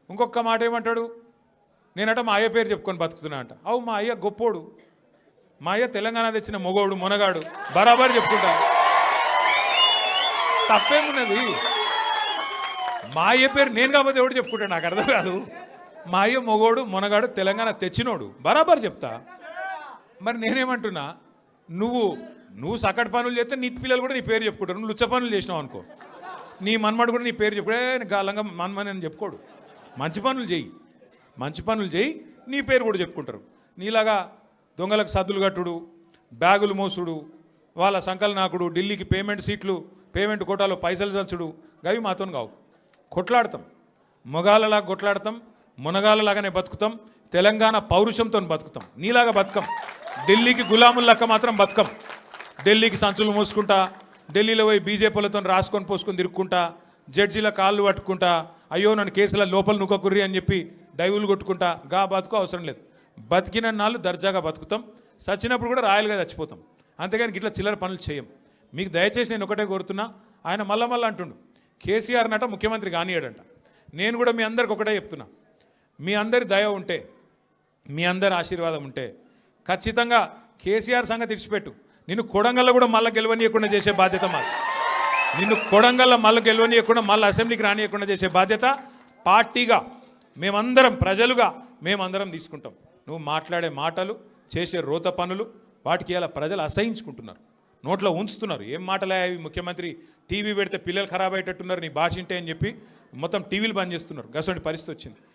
ఇంకొక మాట ఏమంటాడు, నేనట మా అయ్య పేరు చెప్పుకొని బతుకుతున్నా అంట. అవు మా అయ్య గొప్పోడు, మా అయ్య తెలంగాణ తెచ్చిన మొగోడు మునగాడు, బరాబర్ చెప్పుకుంటా. తప్పేమున్నది? మా అయ్య పేరు నేను కాకపోతే ఎవడు చెప్పుకుంటాడు, నాకు అర్థం కాదు. మా అయ్య మొగోడు మునగాడు తెలంగాణ తెచ్చినోడు, బరాబర్ చెప్తా. మరి నేనేమంటున్నా, నువ్వు సకట్ పనులు చేస్తే నీ పిల్లలు కూడా నీ పేరు చెప్పుకుంటారు. నువ్వు లుచ్చ పనులు చేసినావు అనుకో, నీ మన్మడు కూడా నీ పేరు చెప్పుడే గాలంగా మన్మని అని చెప్పుకోడు. మంచి పనులు చేయి, నీ పేరు కూడా చెప్పుకుంటారు. నీలాగా దొంగలకు సద్దులు కట్టుడు, బ్యాగులు మోసుడు, వాళ్ళ సంకల్ నాకుడు, ఢిల్లీకి పేమెంట్ కోటాలో పైసలు చచ్చుడు, గవి మాతో కావు. కొట్లాడతాం, మొగాళ్ళలాగా కొట్లాడతాం, మునగాళ్ళలాగానే బతుకుతాం, తెలంగాణ పౌరుషంతో బతుకుతాం. నీలాగా బతుకం, ఢిల్లీకి గులాములక్క మాత్రం బతుకం. ఢిల్లీకి సంచులు మోసుకుంటా, ఢిల్లీలో పోయి బీజేపీలతో రాసుకొని పోసుకొని తిరుక్కుంటా, జడ్జీల కాళ్ళు పట్టుకుంటా, అయ్యో నన్ను కేసుల లోపల నుక్కకుర్రి అని చెప్పి డైవులు కొట్టుకుంటా, గా బతుకు అవసరం లేదు. బతికిన నాళ్ళు దర్జాగా బతుకుతాం, చచ్చినప్పుడు కూడా రాయలుగా చచ్చిపోతాం. అంతేగాని ఇట్లా చిల్లర పనులు చేయం. మీకు దయచేసి నేను ఒకటే కోరుతున్నా, ఆయన మళ్ళా అంటుండు కేసీఆర్ నట ముఖ్యమంత్రి కానియాడంట. నేను కూడా మీ అందరికి ఒకటే చెప్తున్నా, మీ అందరి దయ ఉంటే, మీ అందరి ఆశీర్వాదం ఉంటే ఖచ్చితంగా కేసీఆర్ సంగతి ఇడిచిపెట్టు, నిన్ను కొడంగల్లో కూడా మళ్ళీ గెలవనీయకుండా చేసే బాధ్యత మాది. నిన్ను కొడంగల్లో మళ్ళీ గెలవనీయకుండా మళ్ళీ అసెంబ్లీకి రానియకుండా చేసే బాధ్యత పార్టీగా మేమందరం, ప్రజలుగా మేమందరం తీసుకుంటాం. నువ్వు మాట్లాడే మాటలు, చేసే రోత పనులు, వాటికి ఇలా ప్రజలు అసహించుకుంటున్నారు, నోట్లో ఉంచుతున్నారు. ఏం మాటలే అవి, ముఖ్యమంత్రి టీవీ పెడితే పిల్లలు ఖరాబ్ అయ్యేటట్టున్నారు నీ భాష ఇంటే అని చెప్పి మొత్తం టీవీలు బంద్ చేస్తున్నారు. గసంటి పరిస్థితి వచ్చింది.